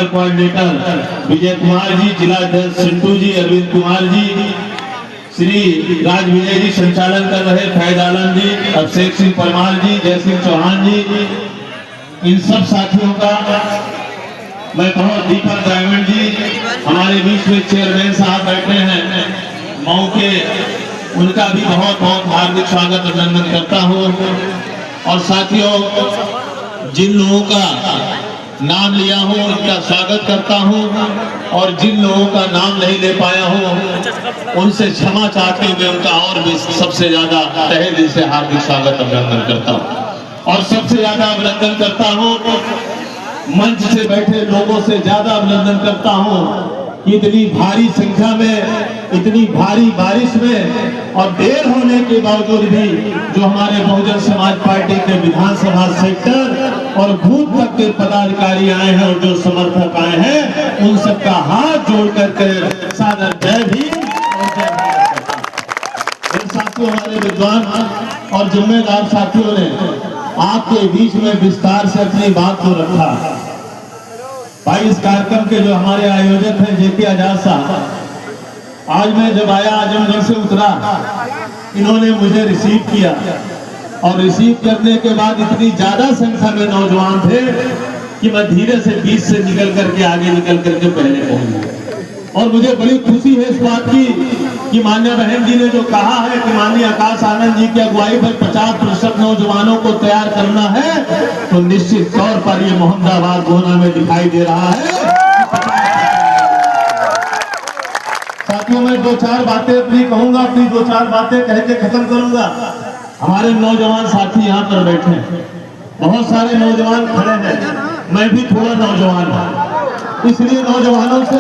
मंडल coordinator Vijay Kumar ji, जिला अध्यक्ष सिंटू जी, अरविंद कुमार जी, श्री राज विजय जी संचालन कर रहे, फैज आलम जी, अभिषेक सिंह परमार जी, जय सिंह चौहान जी, इन सब साथियों का मैं बहुत, दीपक डायमंड जी हमारे बीच में चेयरमैन साहब बैठे हैं मऊ के, उनका भी बहुत बहुत हार्दिक स्वागत अभिनंदन करता हूँ। और साथियों, जिन लोगों का नाम लिया हूँ उनका स्वागत करता हूँ, और जिन लोगों का नाम नहीं ले पाया हूँ उनसे क्षमा चाहते हुए उनका और भी सबसे ज्यादा तहे दिल से हार्दिक स्वागत अभिनंदन करता हूँ। और सबसे ज्यादा अभिनंदन करता हूँ, मंच से बैठे लोगों से ज्यादा अभिनंदन करता हूँ कि इतनी भारी संख्या में, इतनी भारी बारिश में और देर होने के बावजूद भी जो हमारे बहुजन समाज पार्टी के विधानसभा सेक्टर और बूथ तक के पदाधिकारी आए हैं और जो समर्थक आए हैं, उन सबका हाथ जोड़ करके सादर जय भीम और जय भारत। इन साथियों, हमारे विद्वान और जिम्मेदार साथियों ने आपके बीच में विस्तार से अपनी बात को रखा। भाई, इस कार्यक्रम के जो हमारे आयोजक हैं जेपी आजाद साहब, आज मैं जब आया आजमगढ़ से उतरा, इन्होंने मुझे रिसीव किया और रिसीव करने के बाद इतनी ज्यादा संख्या में नौजवान थे कि मैं धीरे से बीच से निकल करके आगे निकल करके पहले पहुंच गया। और मुझे बड़ी खुशी है इस बात की कि माननीय बहन जी ने जो कहा है कि माननीय आकाश आनंद जी की अगुवाई पर 50% नौजवानों को तैयार करना है, तो निश्चित तौर पर ये मोहम्मदाबाद गोना में दिखाई दे रहा है। साथियों, मैं दो चार बातें अपनी कहूंगा, अपनी दो चार बातें कह के खत्म करूंगा। हमारे नौजवान साथी यहाँ पर बैठे हैं, बहुत सारे नौजवान खड़े हैं, मैं भी थोड़ा नौजवान हूँ, इसलिए नौजवानों से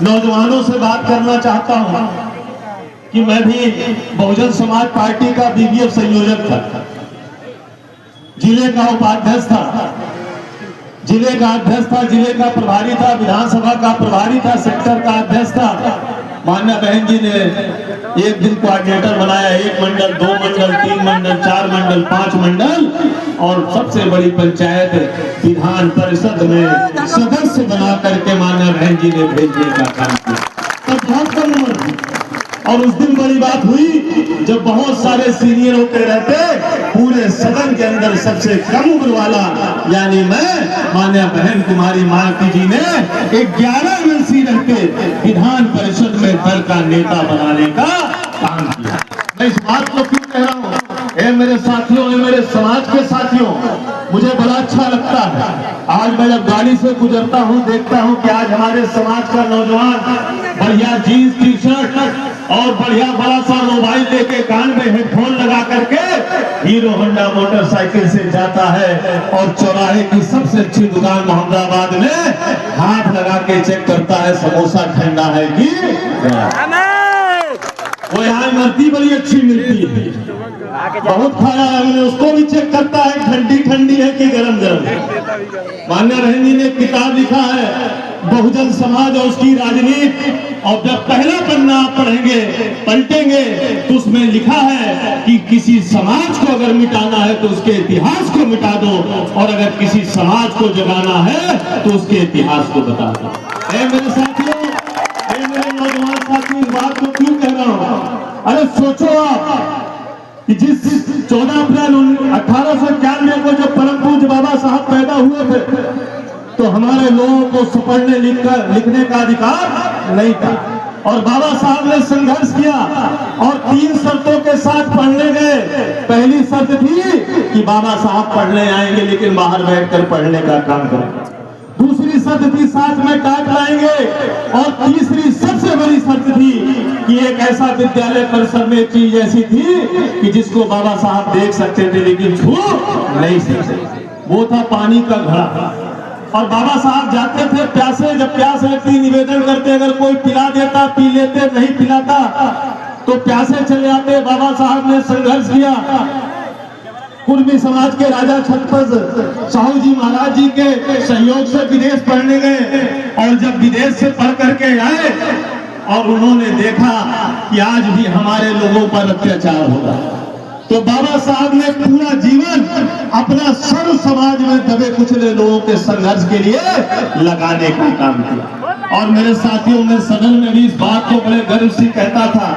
नौजवानों से बात करना चाहता हूं कि मैं भी बहुजन समाज पार्टी का बीबीएफ संयोजक था, जिले का उपाध्यक्ष था, जिले का अध्यक्ष था, जिले का प्रभारी था, विधानसभा का प्रभारी था, सेक्टर का अध्यक्ष था। माननीय बहन जी ने एक दिन कोऑर्डिनेटर बनाया, 1 मंडल, 2 मंडल, 3 मंडल, 4 मंडल, 5 मंडल, और सबसे बड़ी पंचायत विधान परिषद में सदस्य बना करके माननीय बहन जी ने भेजने का काम किया। तब बहुत कम उम्र थी, और उस दिन बड़ी बात हुई जब बहुत सारे सीनियर होते रहते, पूरे सदन के अंदर सबसे कम उम्र वाला यानी मैं, माननीय बहन कुमारी मालती जी ने 11 एमएलसी रहते विधान परिषद में दल का नेता बनाने का काम किया। मैं इस बात को क्यों कह रहा हूँ? मेरे साथियों, मेरे समाज के साथियों, मुझे बड़ा अच्छा लगता है। आज मैं जब गाड़ी से गुजरता हूँ, देखता हूँ कि आज हमारे समाज का नौजवान बढ़िया जीन्स टी शर्ट और बढ़िया बड़ा सा मोबाइल लेके कान में हेडफोन लगा करके हीरो होंडा मोटरसाइकिल से जाता है और चौराहे की सबसे अच्छी दुकान मोहम्मदाबाद में हाथ लगा के चेक करता है समोसा ठंडा है कि वो यहाँ इमरती बड़ी अच्छी मिलती है, बहुत खाया है मैंने, उसको भी चेक करता है ठंडी ठंडी है कि गरम गरम। माननीय बहन जी ने किताब लिखा है बहुजन समाज और उसकी राजनीति, और जब पहला पन्ना आप पढ़ेंगे, पलटेंगे, तो उसमें लिखा है कि किसी समाज को अगर मिटाना है तो उसके इतिहास को मिटा दो, और अगर किसी समाज को जगाना है तो उसके इतिहास को बता दो। मेरे साथियों, मेरे नौजवान साथी, इस बात को क्यों कह रहा हूँ? अरे सोचो आप कि जिस 14 अप्रैल 1891 को जब परम पूज्य बाबा साहब पैदा हुए थे, तो हमारे लोगों को पढ़ने लिखने का अधिकार नहीं था, और बाबा साहब ने संघर्ष किया और 3 शर्तों के साथ पढ़ने गए। पहली शर्त थी कि बाबा साहब पढ़ने आएंगे लेकिन बाहर बैठकर पढ़ने का काम करेंगे। दूसरी शर्त थी साथ में टाट लाएंगे, और तीसरी सबसे बड़ी शर्त थी कि एक ऐसा विद्यालय परिसर में एक चीज ऐसी थी कि जिसको बाबा साहब देख सकते थे लेकिन छू नहीं सकते, वो था पानी का घड़ा। और बाबा साहब जाते थे प्यासे, जब प्यास लगती निवेदन करते, अगर कोई पिला देता पी लेते, नहीं पिलाता तो प्यासे चले आते। बाबा साहब ने संघर्ष किया, कुर्मी समाज के राजा छत्रपति साहू जी महाराज जी के सहयोग से विदेश पढ़ने गए, और जब विदेश से पढ़ करके आए और उन्होंने देखा कि आज भी हमारे लोगों पर अत्याचार हो रहा है, तो बाबा साहब ने पूरा जीवन अपना सर्व समाज में दबे कुचले लोगों के संघर्ष के लिए लगाने का काम किया। और मेरे साथियों, मैं सदन में भी इस बात को बड़े गर्व से कहता था